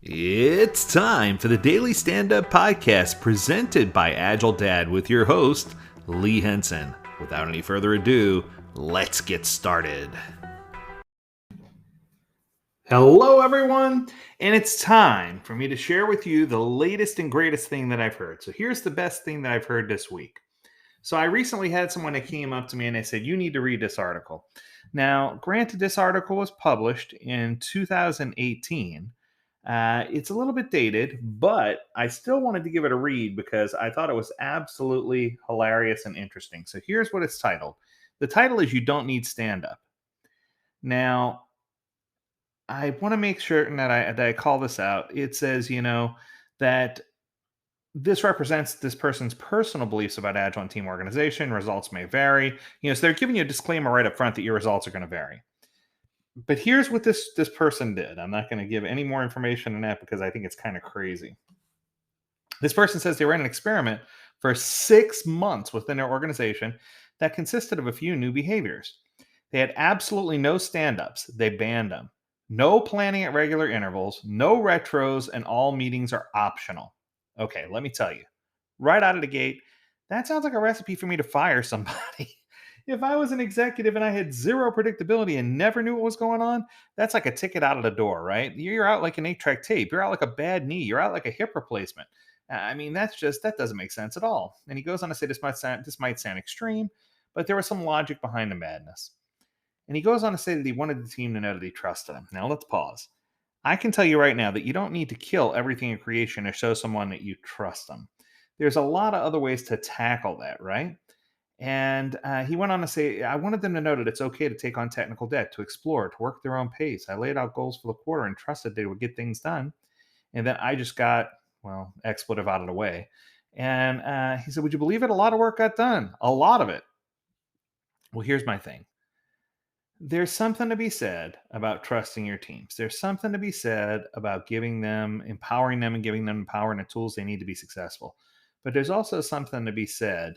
It's time for the Daily Stand Up Podcast presented by Agile Dad with your host, Lee Henson. Without any further ado, let's get started. Hello, everyone, and it's time for me to share with you the latest and greatest thing that I've heard. So, here's the best thing that I've heard this week. So, I recently had someone that came up to me and they said, "You need to read this article." Now, granted, this article was published in 2018. It's a little bit dated, but I still wanted to give it a read because I thought it was absolutely hilarious and interesting. So here's what it's titled. The title is You Don't Need Stand Up. Now, I want to make certain that I call this out. It says, that this represents this person's personal beliefs about agile and team organization. Results may vary. So they're giving you a disclaimer right up front that your results are going to vary. But here's what this person did. I'm not going to give any more information than that because I think it's kind of crazy. This person says they ran an experiment for 6 months within their organization that consisted of a few new behaviors. They had absolutely no stand-ups. They banned them. No planning at regular intervals, no retros, and all meetings are optional. Okay, let me tell you. Right out of the gate, that sounds like a recipe for me to fire somebody. If I was an executive and I had zero predictability and never knew what was going on, that's like a ticket out of the door, right? You're out like an 8-track tape. You're out like a bad knee. You're out like a hip replacement. I mean, that doesn't make sense at all. And he goes on to say this might sound extreme, but there was some logic behind the madness. And he goes on to say that he wanted the team to know that he trusted him. Now let's pause. I can tell you right now that you don't need to kill everything in creation to show someone that you trust them. There's a lot of other ways to tackle that, right? And he went on to say, I wanted them to know that it's okay to take on technical debt, to explore, to work their own pace. I laid out goals for the quarter and trusted they would get things done. And then I just got, well, expletive out of the way. And he said, would you believe it? A lot of work got done. A lot of it. Well, here's my thing. There's something to be said about trusting your teams. There's something to be said about empowering them and giving them the power and the tools they need to be successful. But there's also something to be said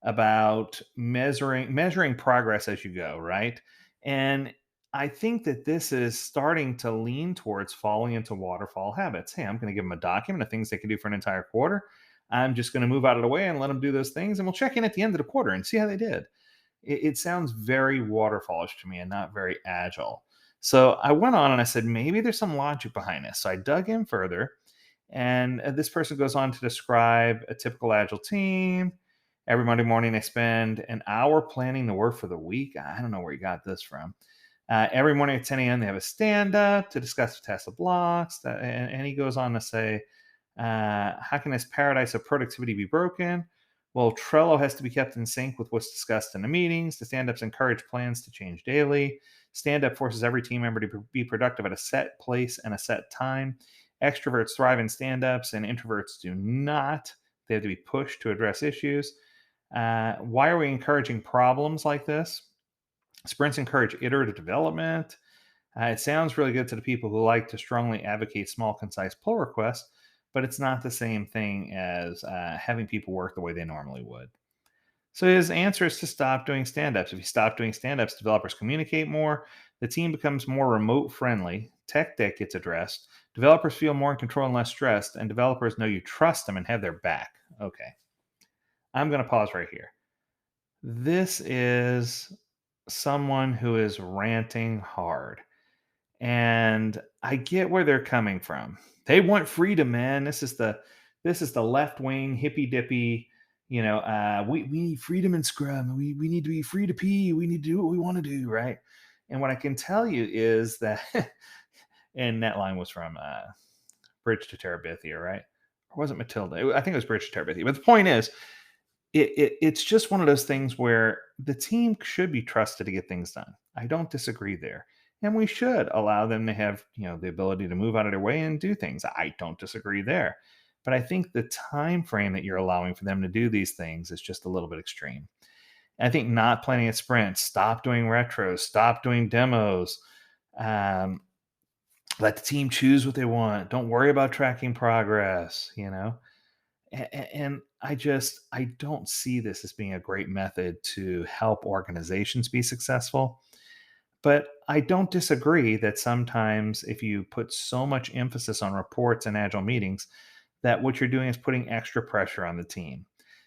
about measuring progress as you go, right? And I think that this is starting to lean towards falling into waterfall habits. Hey, I'm going to give them a document of things they can do for an entire quarter. I'm just going to move out of the way and let them do those things, and we'll check in at the end of the quarter and see how they did. It sounds very waterfallish to me and not very agile. So I went on and I said, maybe there's some logic behind this. So I dug in further, and this person goes on to describe a typical agile team. Every Monday morning, they spend an hour planning the work for the week. I don't know where you got this from. Every morning at 10 a.m., they have a stand up to discuss the test of blocks. And he goes on to say, how can this paradise of productivity be broken? Well, Trello has to be kept in sync with what's discussed in the meetings. The stand ups encourage plans to change daily. Stand up forces every team member to be productive at a set place and a set time. Extroverts thrive in stand ups and introverts do not. They have to be pushed to address issues. Why are we encouraging problems like this? Sprints encourage iterative development. It sounds really good to the people who like to strongly advocate small, concise pull requests, but it's not the same thing as having people work the way they normally would. So his answer is to stop doing stand-ups. If you stop doing stand-ups, developers communicate more, the team becomes more remote friendly, tech debt gets addressed, developers feel more in control and less stressed, and developers know you trust them and have their back. Okay, I'm going to pause right here. This is someone who is ranting hard. And I get where they're coming from. They want freedom, man. This is the left wing hippy dippy. We need freedom in Scrum. We need to be free to pee. We need to do what we want to do, right? And what I can tell you is that, and that line was from Bridge to Terabithia, right? Or was it Matilda? I think it was Bridge to Terabithia. But the point is, it's just one of those things where the team should be trusted to get things done. I don't disagree there. And we should allow them to have, the ability to move out of their way and do things. I don't disagree there. But I think the time frame that you're allowing for them to do these things is just a little bit extreme. And I think not planning at sprints, stop doing retros, stop doing demos, um, let the team choose what they want. Don't worry about tracking progress. And I don't see this as being a great method to help organizations be successful. But I don't disagree that sometimes if you put so much emphasis on reports and agile meetings, that what you're doing is putting extra pressure on the team.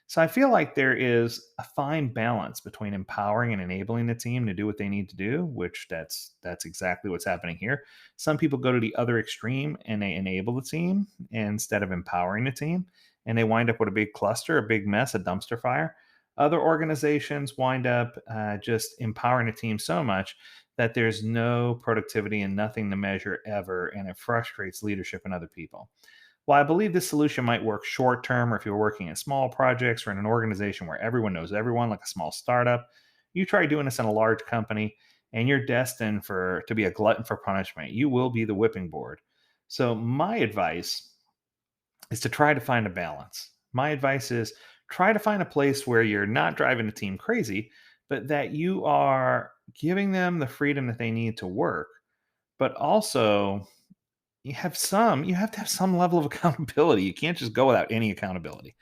So I feel like there is a fine balance between empowering and enabling the team to do what they need to do, which that's exactly what's happening here. Some people go to the other extreme and they enable the team instead of empowering the team, and they wind up with a big cluster, a big mess, a dumpster fire. Other organizations wind up just empowering the team so much that there's no productivity and nothing to measure ever, and it frustrates leadership and other people. While I believe this solution might work short term, or if you're working in small projects or in an organization where everyone knows everyone, like a small startup, you try doing this in a large company, and you're destined for to be a glutton for punishment. You will be the whipping board. So my advice is to try to find a balance. My advice is try to find a place where you're not driving the team crazy, but that you are giving them the freedom that they need to work, but also you have to have some level of accountability. You can't just go without any accountability.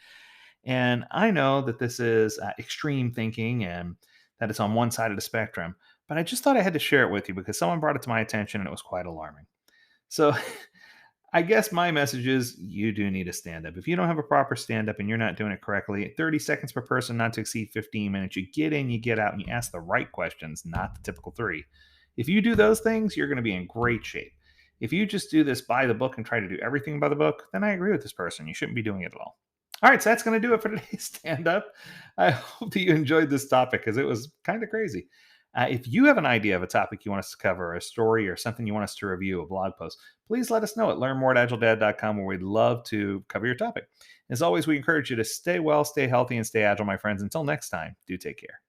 And I know that this is extreme thinking and that it's on one side of the spectrum, but I just thought I had to share it with you because someone brought it to my attention and it was quite alarming. So I guess my message is you do need a stand up. If you don't have a proper stand up and you're not doing it correctly, 30 seconds per person, not to exceed 15 minutes, you get in, you get out, and you ask the right questions, not the typical three. If you do those things, you're going to be in great shape. If you just do this by the book and try to do everything by the book, then I agree with this person. You shouldn't be doing it at all. All right, so that's going to do it for today's stand up. I hope that you enjoyed this topic because it was kind of crazy. If you have an idea of a topic you want us to cover, a story, or something you want us to review, a blog post, please let us know at learnmore@agiledad.com, where we'd love to cover your topic. As always, we encourage you to stay well, stay healthy, and stay agile, my friends. Until next time, do take care.